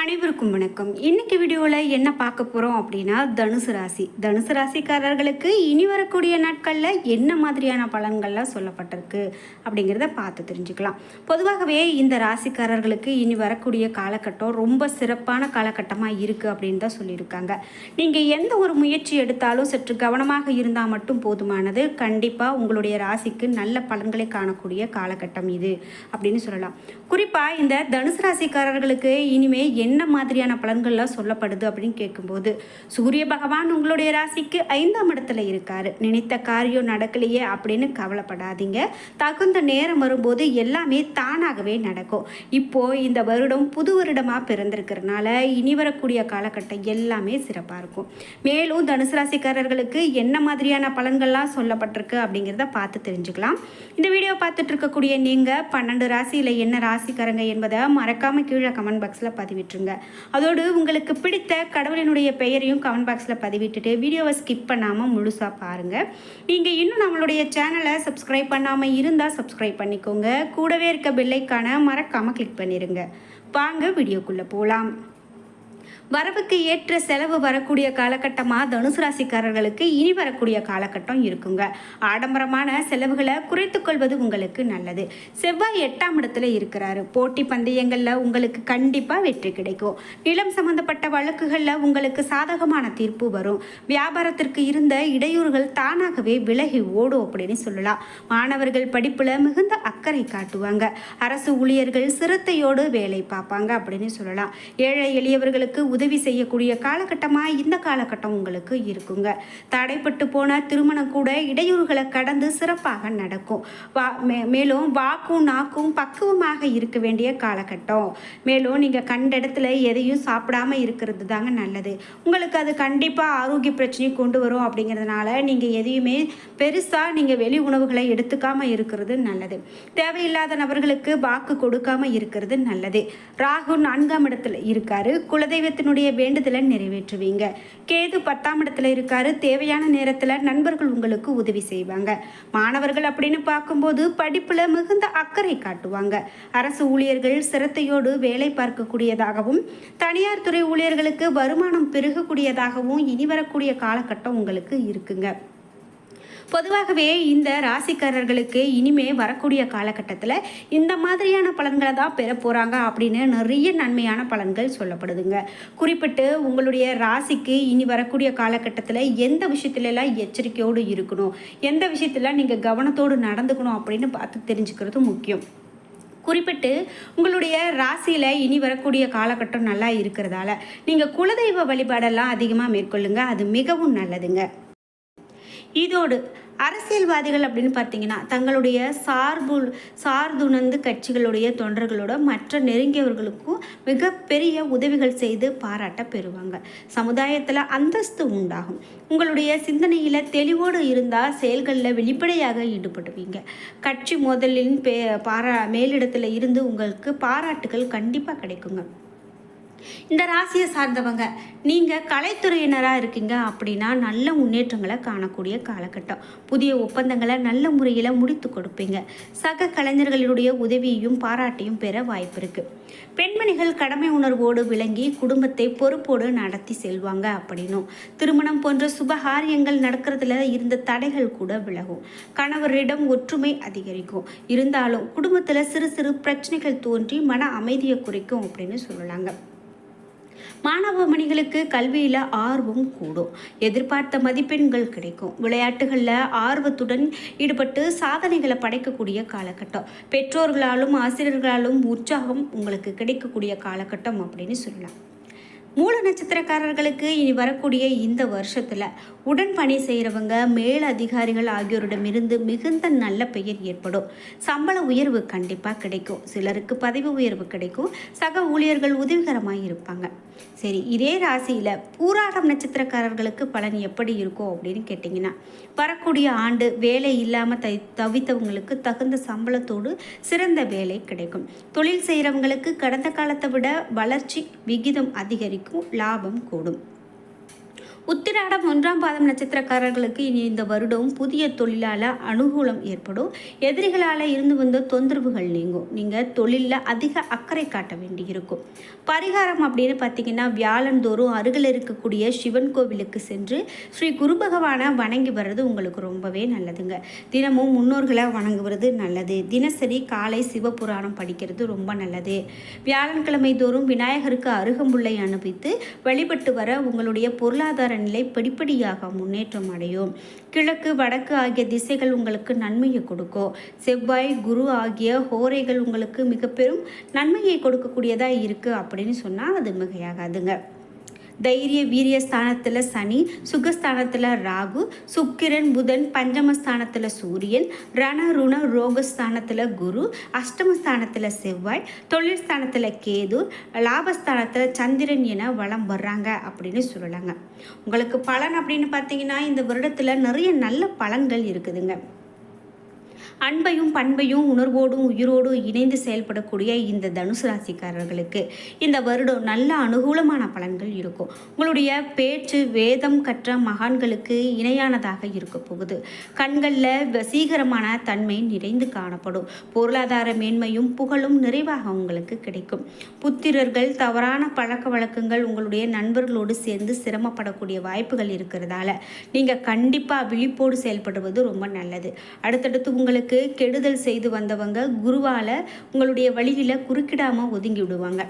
அனைவருக்கும் வணக்கம். இன்னைக்கு வீடியோவில் என்ன பார்க்க போகிறோம் அப்படின்னா தனுசு ராசி. தனுசு ராசிக்காரர்களுக்கு இனி வரக்கூடிய நாட்களில் என்ன மாதிரியான பலன்கள்லாம் சொல்லப்பட்டிருக்கு அப்படிங்கிறத பார்த்து தெரிஞ்சுக்கலாம். பொதுவாகவே இந்த ராசிக்காரர்களுக்கு இனி வரக்கூடிய காலகட்டம் ரொம்ப சிறப்பான காலகட்டமாக இருக்குது அப்படின்னு தான் சொல்லியிருக்காங்க. நீங்கள் எந்த ஒரு முயற்சி எடுத்தாலும் சற்று கவனமாக இருந்தால் மட்டும் போதுமானது. கண்டிப்பாக உங்களுடைய ராசிக்கு நல்ல பலன்களை காணக்கூடிய காலகட்டம் இது அப்படின்னு சொல்லலாம். குறிப்பாக இந்த தனுசு ராசிக்காரர்களுக்கு இனிமே என்ன மாதிரியான பலன்கள்லாம் சொல்லப்படுது அப்படின்னு கேட்கும்போது, சூரிய பகவான் உங்களுடைய ராசிக்கு 5ஆம் இடத்துல இருக்காரு. நினைத்த காரியம் நடக்கலையே அப்படின்னு கவலைப்படாதீங்க. தகுந்த நேரம் வரும்போது எல்லாமே தானாகவே நடக்கும். இப்போ இந்த வருடம் புது வருடமாக பிறந்திருக்கிறதுனால இனி வரக்கூடிய காலகட்டம் எல்லாமே சிறப்பாக இருக்கும். மேலும் தனுசு ராசிக்காரர்களுக்கு என்ன மாதிரியான பலன்கள்லாம் சொல்லப்பட்டிருக்கு அப்படிங்கிறத பார்த்து தெரிஞ்சுக்கலாம். இந்த வீடியோ பார்த்துட்டு இருக்கக்கூடிய நீங்கள் 12 ராசியில் என்ன ராசிக்காரங்க என்பதை மறக்காமல் கீழே கமெண்ட் பாக்ஸில் பதிவிட்டுருங்க. அதோடு உங்களுக்கு பிடித்த கடவுளினுடைய பெயரையும் கமெண்ட் பாக்ஸில் பதிவிட்டுட்டு வீடியோவை ஸ்கிப் பண்ணாமல் முழுசாக பாருங்கள். நீங்கள் இன்னும் நம்மளுடைய சேனலை சப்ஸ்கிரைப் பண்ணாமல் இருந்தால் சப்ஸ்கிரைப் பண்ணிக்கோங்க. கூடவே இருக்க பெல் ஐகானை மறக்காமல் கிளிக் பண்ணிடுங்க. வாங்க வீடியோக்குள்ளே போகலாம். வரவுக்கு ஏற்ற செலவு வரக்கூடிய காலகட்டமாக தனுசு ராசிக்காரர்களுக்கு இனி வரக்கூடிய காலகட்டம் இருக்குங்க. ஆடம்பரமான செலவுகளை குறைத்துக் கொள்வது உங்களுக்கு நல்லது. செவ்வாய் 8ஆம் இடத்துல இருக்கிறாரு. போட்டி பந்தயங்களில் உங்களுக்கு கண்டிப்பாக வெற்றி கிடைக்கும். நிலம் சம்பந்தப்பட்ட வழக்குகளில் உங்களுக்கு சாதகமான தீர்ப்பு வரும். வியாபாரத்திற்கு இருந்த இடையூறுகள் தானாகவே விலகி ஓடும் அப்படின்னு சொல்லலாம். மாணவர்கள் படிப்பில் மிகுந்த அக்கறை காட்டுவாங்க. அரசு ஊழியர்கள் சிரத்தையோடு வேலை பார்ப்பாங்க அப்படின்னு சொல்லலாம். ஏழை எளியவர்களுக்கு உதவி செய்யக்கூடிய காலகட்டமாக இந்த காலகட்டம் உங்களுக்கு இருக்குங்க. தடைப்பட்டு போன திருமணம் கூட இடையூறுகளை கடந்து சிறப்பாக நடக்கும். மேலும் வாக்கும் நாக்கும் பக்குவமாக இருக்க வேண்டிய காலகட்டம். மேலும் நீங்கள் கண்ட இடத்துல எதையும் சாப்பிடாம இருக்கிறது தாங்க நல்லது. உங்களுக்கு அது கண்டிப்பாக ஆரோக்கிய பிரச்சனையை கொண்டு வரும். அப்படிங்கிறதுனால நீங்கள் எதையுமே பெருசாக நீங்கள் வெளி உணவுகளை எடுத்துக்காம இருக்கிறது நல்லது. தேவையில்லாத நபர்களுக்கு வாக்கு கொடுக்காம இருக்கிறது நல்லது. ராகு 4ஆம் இடத்துல இருக்காரு. குலதெய்வத்தினுடைய வேண்டுதலை நிறைவேற்றுவீங்க. கேது 10ஆம் இடத்துல இருக்காரு. தேவையான நேரத்தில் நண்பர்கள் உங்களுக்கு உதவி செய்வாங்க. மாணவர்கள் அப்படின்னு பார்க்கும்போது படிப்புல மிகுந்த அக்கறை காட்டுவாங்க. அரசு ஊழியர்கள் சிரத்தையோடு வேலை பார்க்கக்கூடியதாகவும் தனியார் துறை ஊழியர்களுக்கு வருமானம் பெருகக்கூடியதாகவும் இனி வரக்கூடிய காலகட்டம் உங்களுக்கு இருக்குங்க. பொதுவாகவே இந்த ராசிக்காரர்களுக்கு இனிமே வரக்கூடிய காலகட்டத்தில் இந்த மாதிரியான பலன்களை தான் பெற போகிறாங்க அப்படின்னு நிறைய நன்மையான பலன்கள் சொல்லப்படுதுங்க. குறிப்பிட்டு உங்களுடைய ராசிக்கு இனி வரக்கூடிய காலகட்டத்தில் எந்த விஷயத்துலலாம் எச்சரிக்கையோடு இருக்கணும், எந்த விஷயத்தில் நீங்கள் கவனத்தோடு நடந்துக்கணும் அப்படின்னு பார்த்து தெரிஞ்சுக்கிறது முக்கியம். குறிப்பிட்டு உங்களுடைய ராசியில் இனி வரக்கூடிய காலகட்டம் நல்லா இருக்கிறதால நீங்கள் குலதெய்வ வழிபாடெல்லாம் அதிகமாக மேற்கொள்ளுங்க. அது மிகவும் நல்லதுங்க. இதோடு அரசியல்வாதிகள் அப்படின்னு பார்த்தீங்கன்னா தங்களுடைய சார்துணர்ந்து கட்சிகளுடைய தொண்டர்களோட மற்ற நெருங்கியவர்களுக்கும் மிகப்பெரிய உதவிகள் செய்து பாராட்ட பெறுவாங்க. சமுதாயத்தில் அந்தஸ்து உண்டாகும். உங்களுடைய சிந்தனையில் தெளிவோடு இருந்தால் செயல்களில் வெளிப்படையாக ஈடுபடுவீங்க. கட்சி முதலின் மேலிடத்தில் இருந்து உங்களுக்கு பாராட்டுகள் கண்டிப்பாக கிடைக்குங்க. இந்த ராசியை சார்ந்தவங்க நீங்கள் கலைத்துறையினராக இருக்கீங்க அப்படின்னா நல்ல முன்னேற்றங்களை காணக்கூடிய காலகட்டம். புதிய ஒப்பந்தங்களை நல்ல முறையில் முடித்து கொடுப்பீங்க. சக கலைஞர்களுடைய உதவியையும் பாராட்டையும் பெற வாய்ப்பு இருக்குது. பெண்மணிகள் கடமை உணர்வோடு விளங்கி குடும்பத்தை பொறுப்போடு நடத்தி செல்வாங்க அப்படின்னும் திருமணம் போன்ற சுபகாரியங்கள் நடக்கிறதுல இருந்த தடைகள் கூட விலகும். கணவரிடம் ஒற்றுமை அதிகரிக்கும். இருந்தாலும் குடும்பத்தில் சிறு சிறு பிரச்சனைகள் தோன்றி மன அமைதியை குறைக்கும் அப்படின்னு சொல்லலாங்க. மாணவ மணிகளுக்கு கல்வியில் ஆர்வம் கூடும். எதிர்பார்த்த மதிப்பெண்கள் கிடைக்கும். விளையாட்டுகளில் ஆர்வத்துடன் ஈடுபட்டு சாதனைகளை படைக்கக்கூடிய காலகட்டம். பெற்றோர்களாலும் ஆசிரியர்களாலும் உற்சாகம் உங்களுக்கு கிடைக்கக்கூடிய காலகட்டம் அப்படின்னு சொல்லலாம். மூல நட்சத்திரக்காரர்களுக்கு இனி வரக்கூடிய இந்த வருஷத்தில் உடன் பணி செய்கிறவங்க மேல் அதிகாரிகள் ஆகியோரிடமிருந்து மிகுந்த நல்ல பெயர் ஏற்படும். சம்பள உயர்வு கண்டிப்பாக கிடைக்கும். சிலருக்கு பதவி உயர்வு கிடைக்கும். சக ஊழியர்கள் உதவிகரமாக இருப்பாங்க. சரி, இதே ராசியில் பூராடம் நட்சத்திரக்காரர்களுக்கு பலன் எப்படி இருக்கும் அப்படின்னு கேட்டிங்கன்னா, வரக்கூடிய ஆண்டு வேலை இல்லாமல் தவித்தவங்களுக்கு தகுந்த சம்பளத்தோடு சிறந்த வேலை கிடைக்கும். தொழில் செய்கிறவங்களுக்கு கடந்த காலத்தை விட வளர்ச்சி விகிதம் அதிகரிக்கும். லாபம் கூடும். உத்திராடம் 1ஆம் பாதம் நட்சத்திரக்காரர்களுக்கு இனி இந்த வருடம் புதிய தொழிலால் அனுகூலம் ஏற்படும். எதிரிகளால் இருந்து வந்த தொந்தரவுகள் நீங்கும். நீங்கள் தொழிலில் அதிக அக்கறை காட்ட வேண்டியிருக்கும். பரிகாரம் அப்படின்னு பார்த்தீங்கன்னா, வியாழந்தோறும் அருகில் இருக்கக்கூடிய சிவன் கோவிலுக்கு சென்று ஸ்ரீ குரு பகவானை வணங்கி வர்றது உங்களுக்கு ரொம்பவே நல்லதுங்க. தினமும் முன்னோர்களை வணங்குவது நல்லது. தினசரி காலை சிவபுராணம் படிக்கிறது ரொம்ப நல்லது. வியாழக்கிழமை தோறும் விநாயகருக்கு அருகம்புல்லை அனுப்பித்து வழிபட்டு வர உங்களுடைய பொருளாதார நிலை படிப்படியாக முன்னேற்றம் அடையும். கிழக்கு வடக்கு ஆகிய திசைகள் உங்களுக்கு நன்மையை கொடுக்கும். செவ்வாய் குரு ஆகிய ஹோரைகள் உங்களுக்கு மிக பெரும் நன்மையை கொடுக்கக்கூடியதாக இருக்குது அப்படின்னு சொன்னால் அது மிகையாகாதுங்க. தைரிய வீரிய ஸ்தானத்தில் சனி, சுகஸ்தானத்தில் ராகு, சுக்கிரன் புதன், பஞ்சமஸ்தானத்தில் சூரியன், ரண ருண ரோகஸ்தானத்தில் குரு, அஷ்டமஸ்தானத்தில் செவ்வாய், தொழில் ஸ்தானத்தில் கேது, லாபஸ்தானத்தில் சந்திரன் என வலம் வர்றாங்க அப்படின்னு சொல்லலாங்க. உங்களுக்கு பலன் அப்படின்னு பார்த்தீங்கன்னா, இந்த வருடத்தில் நிறைய நல்ல பலன்கள் இருக்குதுங்க. அன்பையும் பண்பையும் உணர்வோடும் உயிரோடும் இணைந்து செயல்படக்கூடிய இந்த தனுசு ராசிக்காரர்களுக்கு இந்த வருடம் நல்ல அனுகூலமான பலன்கள் இருக்கும். உங்களுடைய பேச்சு வேதம் கற்ற மகான்களுக்கு இணையானதாக இருக்க போகுது. கண்களில் வசீகரமான தன்மை நிறைந்து காணப்படும். பொருளாதார மேன்மையும் புகழும் நிறைவாக உங்களுக்கு கிடைக்கும். புத்திரர்கள் தவறான பழக்க வழக்கங்கள் உங்களுடைய நண்பர்களோடு சேர்ந்து சிரமப்படக்கூடிய வாய்ப்புகள் இருக்கிறதால நீங்கள் கண்டிப்பாக விழிப்போடு செயல்படுவது ரொம்ப நல்லது. அடுத்தடுத்து உங்களுக்கு கெடுதல் செய்து வந்தவங்க குருவால் உங்களுடைய வழியில் குறுக்கிடாமல் ஒதுங்கி விடுவாங்க.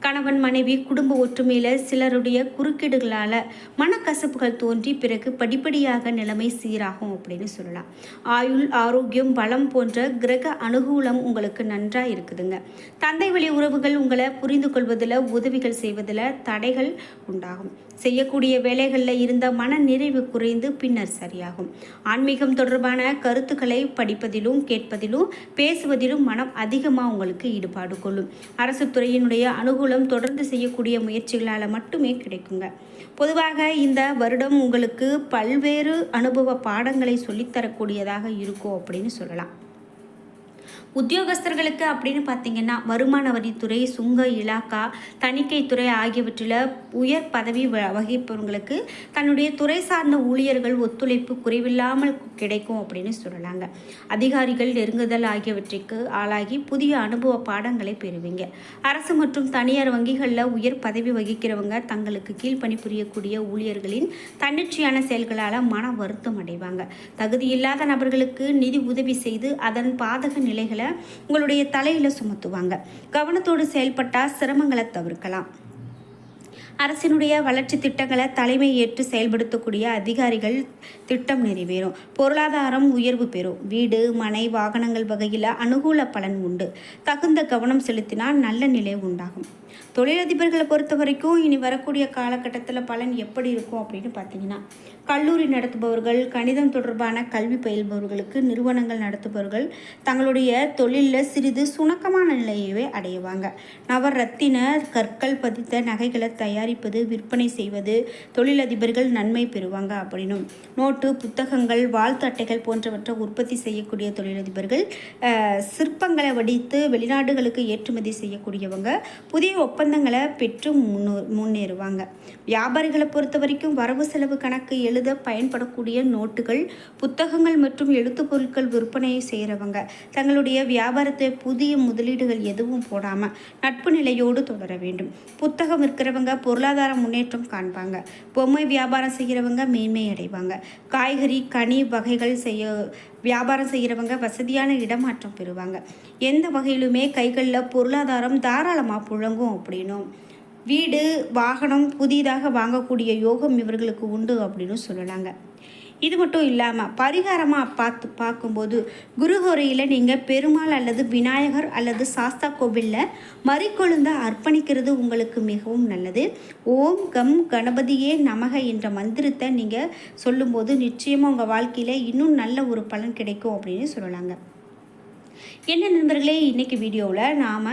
கணவன் மனைவி குடும்ப ஒற்றுமையில் சிலருடைய குறுக்கீடுகளால் மனக்கசப்புகள் தோன்றி பிறகு படிப்படியாக நிலைமை சீராகும் அப்படின்னு சொல்லலாம். ஆயுள் ஆரோக்கியம் பலம் போன்ற கிரக அனுகூலம் உங்களுக்கு நன்றாக இருக்குதுங்க. தந்தை வழி உறவுகள் உங்களை புரிந்து கொள்வதில் உதவிகள் செய்வதில் தடைகள் உண்டாகும். செய்யக்கூடிய வேலைகளில் இருந்த மன நிறைவு குறைந்து பின்னர் சரியாகும். ஆன்மீகம் தொடர்பான கருத்துக்களை படிப்பதிலும் கேட்பதிலும் பேசுவதிலும் மனம் அதிகமாக உங்களுக்கு ஈடுபாடு கொள்ளும். அரசு துறையினுடைய அனுகூலம் தொடர்ந்து செய்யக்கூடிய முயற்சிகளால் மட்டுமே கிடைக்குங்க. பொதுவாக இந்த வருடம் உங்களுக்கு பல்வேறு அனுபவ பாடங்களை சொல்லித்தரக்கூடியதாக இருக்கும் அப்படின்னு சொல்லலாம். உத்தியோகஸ்தர்களுக்கு அப்படின்னு பார்த்தீங்கன்னா, வருமான வரித்துறை, சுங்க இலாக்கா, தணிக்கைத்துறை ஆகியவற்றில் உயர் பதவி வகிப்பவர்களுக்கு தன்னுடைய துறை சார்ந்த ஊழியர்கள் ஒத்துழைப்பு குறைவில்லாமல் கிடைக்கும் அப்படின்னு சொல்லலாங்க. அதிகாரிகள் நெருங்குதல் ஆகியவற்றிற்கு ஆளாகி புதிய அனுபவ பாடங்களை பெறுவீங்க. அரசு மற்றும் தனியார் வங்கிகளில் உயர் பதவி வகிக்கிறவங்க தங்களுக்கு கீழ் பணிபுரியக்கூடிய ஊழியர்களின் தன்னிச்சையான செயல்களால் மன வருத்தம் அடைவாங்க. தகுதியில்லாத நபர்களுக்கு நிதி உதவி செய்து அதன் பாதக நிலைகளை உங்களுடைய தலையில சுமத்துவாங்க. கவனத்தோடு செயல்பட்டால் சிரமங்களை தவிர்க்கலாம். அரசினுடைய வளர்ச்சி திட்டங்களை தலைமை ஏற்று செயல்படுத்தக்கூடிய அதிகாரிகள் திட்டம் நிறைவேறும். பொருளாதாரம் உயர்வு பெறும். வீடு மனை வாகனங்கள் வகையில் அனுகூல பலன் உண்டு. தகுந்த கவனம் செலுத்தினால் நல்ல நிலை உண்டாகும். தொழிலதிபர்களை பொறுத்த வரைக்கும் இனி வரக்கூடிய காலகட்டத்தில் பலன் எப்படி இருக்கும் அப்படின்னு பார்த்தீங்கன்னா, கல்லூரி நடத்துபவர்கள், கணிதம் தொடர்பான கல்வி பயில்பவர்களுக்கு, நிறுவனங்கள் நடத்துபவர்கள் தங்களுடைய தொழிலில் சிறிது சுணக்கமான நிலையவே அடைவாங்க. நவரத்தின கற்கள் பதித்த நகைகளை தயாரிப்பது, விற்பனை செய்வது தொழிலதிபர்கள் நன்மை பெறுவாங்க அப்படின்னும், நோட்டு புத்தகங்கள் வாழ்த்து அட்டைகள் போன்றவற்றை உற்பத்தி செய்யக்கூடிய தொழிலதிபர்கள், சிற்பங்களை வடித்து வெளிநாடுகளுக்கு ஏற்றுமதி செய்யக்கூடியவங்க புதிய ஒப்பந்தங்களை பெற்று முன்னேறுவாங்க. வியாபாரிகளை பொறுத்த வரைக்கும் வரவு செலவு கணக்கு எழுத பயன்படக்கூடிய நோட்டுகள், புத்தகங்கள் மற்றும் எழுத்து பொருட்கள் விற்பனை செய்கிறவங்க தங்களுடைய வியாபாரத்தை புதிய முதலீடுகள் எதுவும் போடாமல் நட்பு நிலையோடு தொடர வேண்டும். புத்தகம் விற்கிறவங்க பொருளாதார முன்னேற்றம் காண்பாங்க. பொம்மை வியாபாரம் செய்கிறவங்க மேன்மை அடைவாங்க. காய்கறி கனி வகைகள் வியாபாரம் செய்கிறவங்க வசதியான இடமாற்றம் பெறுவாங்க. எந்த வகையிலுமே கைகளில் பொருளாதாரம் தாராளமாக புழங்கும் அப்படின்னும், வீடு வாகனம் புதிதாக வாங்கக்கூடிய யோகம் இவர்களுக்கு உண்டு அப்படின்னு சொல்லலாங்க. இது மட்டும் இல்லாமல் பரிகாரமாக பார்க்கும்போது குருஹோரையில் நீங்கள் பெருமாள் அல்லது விநாயகர் அல்லது சாஸ்தா கோவிலில் மறிக்கொழுந்த அர்ப்பணிக்கிறது உங்களுக்கு மிகவும் நல்லது. ஓம் கம் கணபதியே நமக என்ற மந்திரத்தை நீங்கள் சொல்லும்போது நிச்சயமாக உங்கள் வாழ்க்கையில் இன்னும் நல்ல ஒரு பலன் கிடைக்கும் அப்படின்னு சொல்லலாங்க. என்ன நண்பர்களே, இன்றைக்கி வீடியோவில் நாம்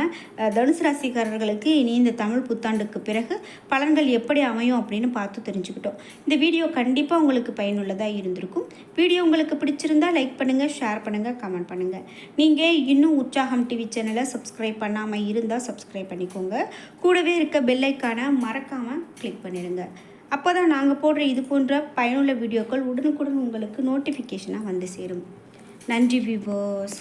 தனுசு ராசிக்காரர்களுக்கு இனி இந்த தமிழ் புத்தாண்டுக்கு பிறகு பலன்கள் எப்படி அமையும் அப்படின்னு பார்த்து தெரிஞ்சுக்கிட்டோம். இந்த வீடியோ கண்டிப்பாக உங்களுக்கு பயனுள்ளதாக இருந்திருக்கும். வீடியோ உங்களுக்கு பிடிச்சிருந்தால் லைக் பண்ணுங்கள், ஷேர் பண்ணுங்கள், கமெண்ட் பண்ணுங்கள். நீங்கள் இன்னும் உற்சாகம் டிவி சேனலை சப்ஸ்கிரைப் பண்ணாமல் இருந்தால் சப்ஸ்கிரைப் பண்ணிக்கோங்க. கூடவே இருக்க பெல் ஐக்கானை மறக்காமல் கிளிக் பண்ணிடுங்க. அப்போ தான் நாங்கள் போடுற இது போன்ற பயனுள்ள வீடியோக்கள் உடனுக்குடன் உங்களுக்கு நோட்டிஃபிகேஷனாக வந்து சேரும். நன்றி வியூவர்ஸ்.